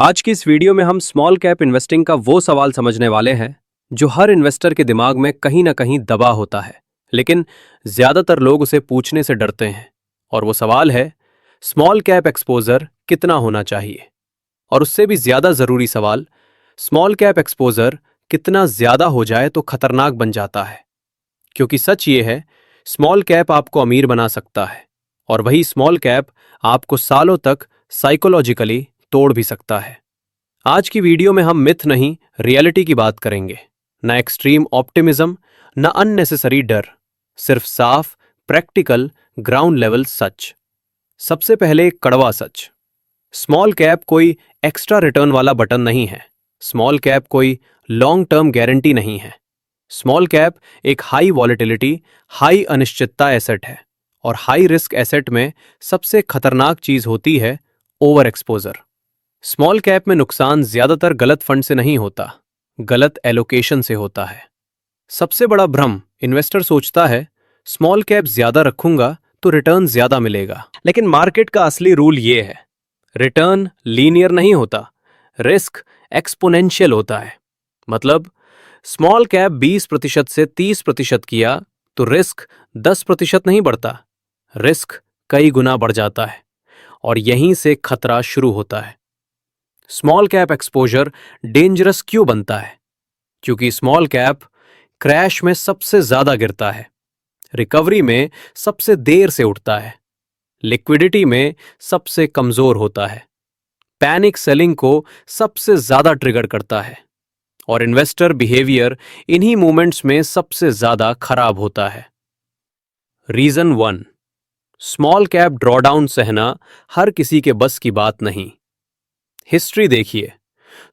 आज की इस वीडियो में हम स्मॉल कैप इन्वेस्टिंग का वो सवाल समझने वाले हैं जो हर इन्वेस्टर के दिमाग में कहीं ना कहीं दबा होता है, लेकिन ज्यादातर लोग उसे पूछने से डरते हैं। और वो सवाल है, स्मॉल कैप एक्सपोजर कितना होना चाहिए? और उससे भी ज्यादा जरूरी सवाल, स्मॉल कैप एक्सपोजर कितना ज्यादा हो जाए तो खतरनाक बन जाता है? क्योंकि सच ये है, स्मॉल कैप आपको अमीर बना सकता है और वही स्मॉल कैप आपको सालों तक साइकोलॉजिकली तोड़ भी सकता है। आज की वीडियो में हम मिथ नहीं, रियलिटी की बात करेंगे। न एक्सट्रीम ऑप्टिमिज्म, न अननेसेसरी डर, सिर्फ साफ, प्रैक्टिकल, ग्राउंड लेवल सच। सबसे पहले एक कड़वा सच, स्मॉल कैप कोई एक्स्ट्रा रिटर्न वाला बटन नहीं है। स्मॉल कैप कोई लॉन्ग टर्म गारंटी नहीं है। स्मॉल कैप एक हाई वॉलेटिलिटी, हाई अनिश्चितता एसेट है, और हाई रिस्क एसेट में सबसे खतरनाक चीज होती है ओवर एक्सपोजर। स्मॉल कैप में नुकसान ज्यादातर गलत फंड से नहीं होता, गलत एलोकेशन से होता है। सबसे बड़ा भ्रम, इन्वेस्टर सोचता है स्मॉल कैप ज्यादा रखूंगा तो रिटर्न ज्यादा मिलेगा, लेकिन मार्केट का असली रूल ये है, रिटर्न लीनियर नहीं होता, रिस्क एक्सपोनेंशियल होता है। मतलब स्मॉल कैप 20% से 30% किया तो रिस्क 10% नहीं बढ़ता, रिस्क कई गुना बढ़ जाता है, और यहीं से खतरा शुरू होता है। स्मॉल कैप एक्सपोजर डेंजरस क्यों बनता है? क्योंकि स्मॉल कैप क्रैश में सबसे ज्यादा गिरता है, रिकवरी में सबसे देर से उठता है, लिक्विडिटी में सबसे कमजोर होता है, पैनिक सेलिंग को सबसे ज्यादा ट्रिगर करता है, और इन्वेस्टर बिहेवियर इन्हीं मूवमेंट्स में सबसे ज्यादा खराब होता है। रीजन 1, स्मॉल कैप ड्रॉडाउन सहना हर किसी के बस की बात नहीं। हिस्ट्री देखिए,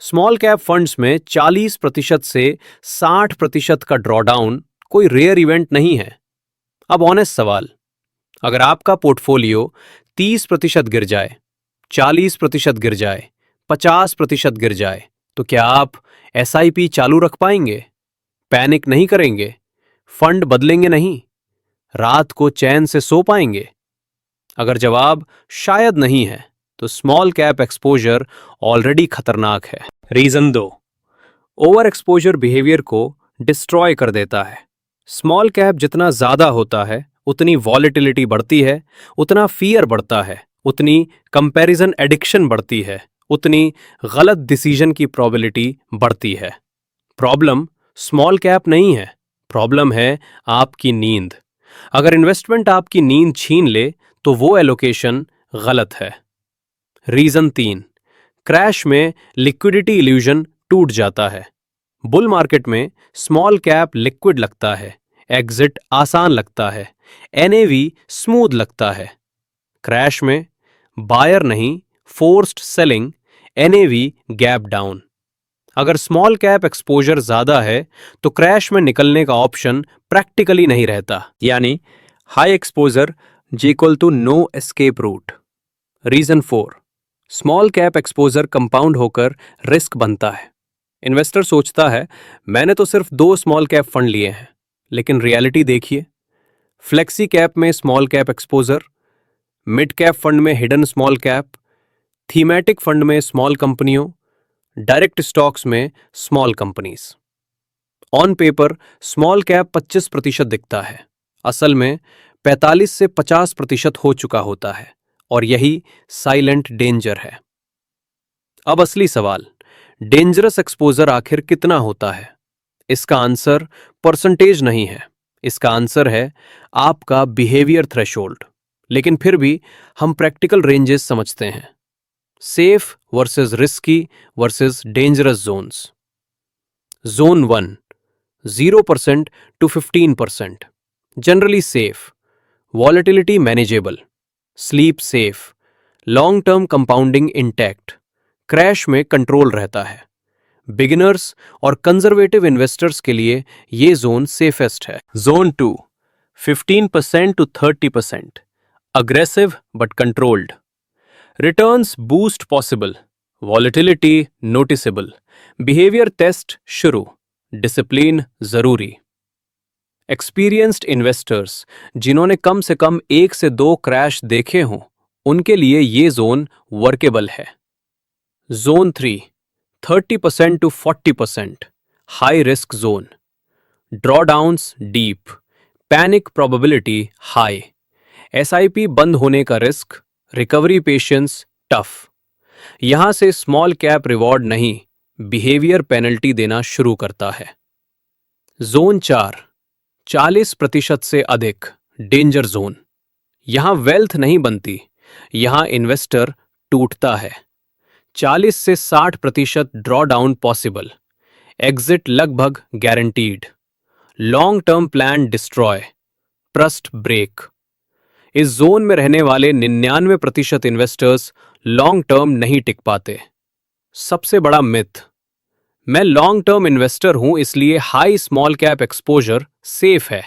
स्मॉल कैप फंड्स में 40% से 60% का ड्रॉडाउन कोई रेयर इवेंट नहीं है। अब ऑनेस्ट सवाल, अगर आपका पोर्टफोलियो 30% गिर जाए, 40% गिर जाए, 50% गिर जाए, तो क्या आप SIP चालू रख पाएंगे? पैनिक नहीं करेंगे? फंड बदलेंगे नहीं? रात को चैन से सो पाएंगे? अगर जवाब शायद नहीं है, तो स्मॉल कैप एक्सपोजर ऑलरेडी खतरनाक है। रीजन 2, ओवर एक्सपोजर बिहेवियर को डिस्ट्रॉय कर देता है। स्मॉल कैप जितना ज्यादा होता है, उतनी वॉलेटिलिटी बढ़ती है, उतना फियर बढ़ता है, उतनी कंपैरिजन एडिक्शन बढ़ती है, उतनी गलत डिसीजन की प्रोबेबिलिटी बढ़ती है। प्रॉब्लम स्मॉल कैप नहीं है, प्रॉब्लम है आपकी नींद। अगर इन्वेस्टमेंट आपकी नींद छीन ले तो वो एलोकेशन गलत है। रीजन 3, क्रैश में लिक्विडिटी इल्यूजन टूट जाता है। बुल मार्केट में स्मॉल कैप लिक्विड लगता है, एग्जिट आसान लगता है, NAV स्मूथ लगता है। क्रैश में बायर नहीं, forced selling, NAV gap down. अगर स्मॉल कैप एक्सपोजर ज्यादा है तो क्रैश में निकलने का ऑप्शन प्रैक्टिकली नहीं रहता, यानी high exposure equal to no escape route. Reason 4, small cap exposure compound होकर रिस्क बनता है। इन्वेस्टर सोचता है मैंने तो सिर्फ 2 स्मॉल कैप फंड लिए हैं, लेकिन रियलिटी देखिए, फ्लेक्सी कैप में small cap exposure, mid cap fund में hidden small cap, thematic fund में स्मॉल कंपनियों, डायरेक्ट स्टॉक्स में small companies. On paper small cap 25% दिखता है, असल में 45 से 50% हो चुका होता है, और यही साइलेंट डेंजर है। अब असली सवाल, डेंजरस एक्सपोजर आखिर कितना होता है? इसका आंसर परसेंटेज नहीं है, इसका आंसर है आपका बिहेवियर थ्रेशोल्ड। लेकिन फिर भी हम प्रैक्टिकल रेंजेस समझते हैं, safe versus risky versus dangerous zones. Zone 1, 0% to 15%, generally safe, volatility manageable, sleep safe, long term compounding intact, crash में कंट्रोल रहता है। बिगिनर्स और कंजर्वेटिव इन्वेस्टर्स के लिए ये जोन सेफेस्ट है। Zone 2, 15% to 30%, aggressive but controlled, returns boost possible, volatility noticeable, behaviour test शुरू, discipline जरूरी। एक्सपीरियंस्ड इन्वेस्टर्स जिन्होंने कम से कम 1 से 2 क्रैश देखे हों, उनके लिए ये जोन वर्केबल है। Zone 3 30% to 40% high risk zone, drawdowns deep, panic probability high, SIP बंद होने का रिस्क, रिकवरी पेशेंस टफ। यहां से स्मॉल कैप रिवॉर्ड नहीं, बिहेवियर पेनल्टी देना शुरू करता है। जोन 4 40% से अधिक, डेंजर जोन। यहां वेल्थ नहीं बनती, यहां इन्वेस्टर टूटता है। 40 से 60% ड्रॉडाउन पॉसिबल, एग्जिट लगभग guaranteed, long term plan destroy, trust break. इस जोन में रहने वाले 99% इन्वेस्टर्स लॉन्ग टर्म नहीं टिक पाते। सबसे बड़ा मिथ, मैं लॉन्ग टर्म इन्वेस्टर हूं इसलिए high small cap exposure safe है।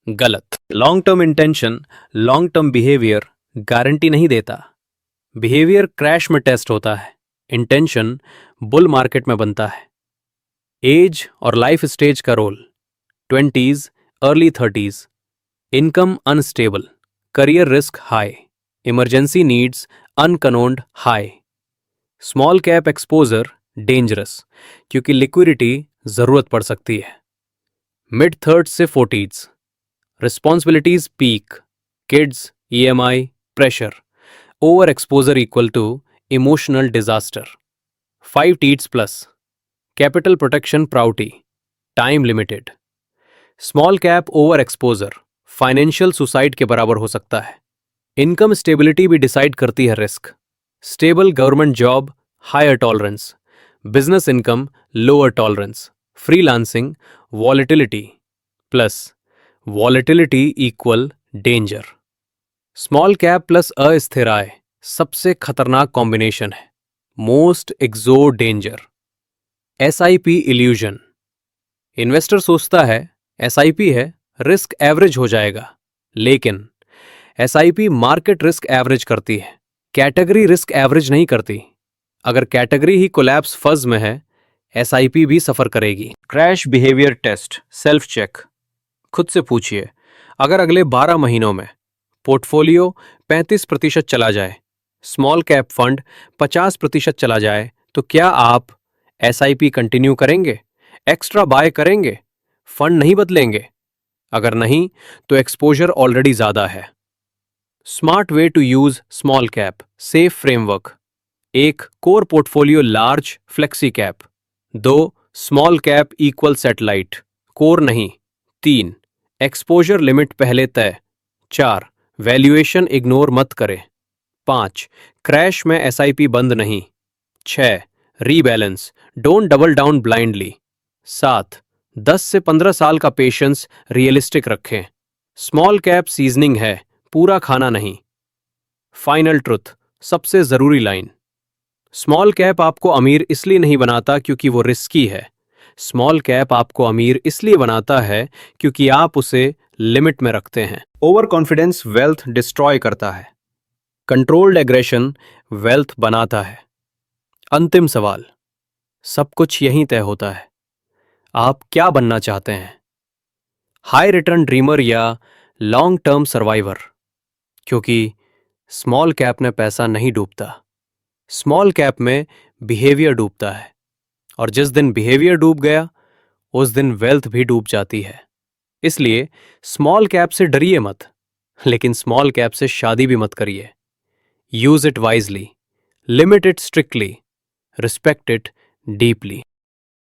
गलत। Long term intention, long term behaviour guarantee नहीं देता। बिहेवियर क्रैश में टेस्ट होता है, इंटेंशन बुल मार्केट में बनता है। एज और लाइफ स्टेज का role, 20s early 30s, income unstable, career risk high, emergency needs अनकनोन्ड high. Small cap exposure dangerous क्योंकि लिक्विडिटी जरूरत पड़ सकती है। मिड 30s से 40s, responsibilities peak, kids, EMI, pressure, over exposure equal to emotional disaster. 5 टीट्स plus, capital protection priority, time limited. Small cap over exposure financial suicide के बराबर हो सकता है। इनकम स्टेबिलिटी भी डिसाइड करती है risk. Stable government job higher tolerance, business income lower tolerance, freelancing volatility plus volatility equal danger. Small cap plus अस्थिर आय सबसे खतरनाक कॉम्बिनेशन है, मोस्ट एक्सो डेंजर। एसआईपी इल्यूजन, इन्वेस्टर सोचता है एसआईपी है रिस्क एवरेज हो जाएगा, लेकिन एसआईपी मार्केट रिस्क एवरेज करती है, कैटेगरी रिस्क एवरेज नहीं करती। अगर कैटेगरी ही कोलैप्स फज में है, एसआईपी भी सफर करेगी। Crash behaviour test, self check. खुद से पूछिए, अगर अगले 12 महीनों में पोर्टफोलियो 35% चला जाए, स्मॉल कैप फंड 50% चला जाए, तो क्या आप एसआईपी कंटिन्यू करेंगे, एक्स्ट्रा बाय करेंगे, फंड नहीं बदलेंगे? अगर नहीं, तो एक्सपोजर ऑलरेडी ज्यादा है। Smart way to use small cap, safe framework. 1 core portfolio large flexi cap, 2 small cap equal satellite, core नहीं। 3 एक्सपोजर लिमिट पहले तय। 4 वैल्यूएशन इग्नोर मत करें। 5 क्रैश में एसआईपी बंद नहीं। 6 rebalance, don't double down blindly. 7 10 से 15 साल का पेशेंस रियलिस्टिक रखें। स्मॉल कैप सीजनिंग है, पूरा खाना नहीं। फाइनल ट्रुथ, सबसे जरूरी लाइन, स्मॉल कैप आपको अमीर इसलिए नहीं बनाता क्योंकि वो रिस्की है। स्मॉल कैप आपको अमीर इसलिए बनाता है क्योंकि आप उसे लिमिट में रखते हैं। ओवर कॉन्फिडेंस वेल्थ डिस्ट्रॉय करता है, कंट्रोल्ड एग्रेशन वेल्थ बनाता है। अंतिम सवाल, सब कुछ यहीं तय होता है, आप क्या बनना चाहते हैं, हाई रिटर्न ड्रीमर या लॉन्ग टर्म सर्वाइवर? क्योंकि स्मॉल कैप में पैसा नहीं डूबता, स्मॉल कैप में बिहेवियर डूबता है, और जिस दिन बिहेवियर डूब गया उस दिन वेल्थ भी डूब जाती है। इसलिए स्मॉल कैप से डरिए मत, लेकिन स्मॉल कैप से शादी भी मत करिए। Use it wisely, limit it strictly, respect it deeply.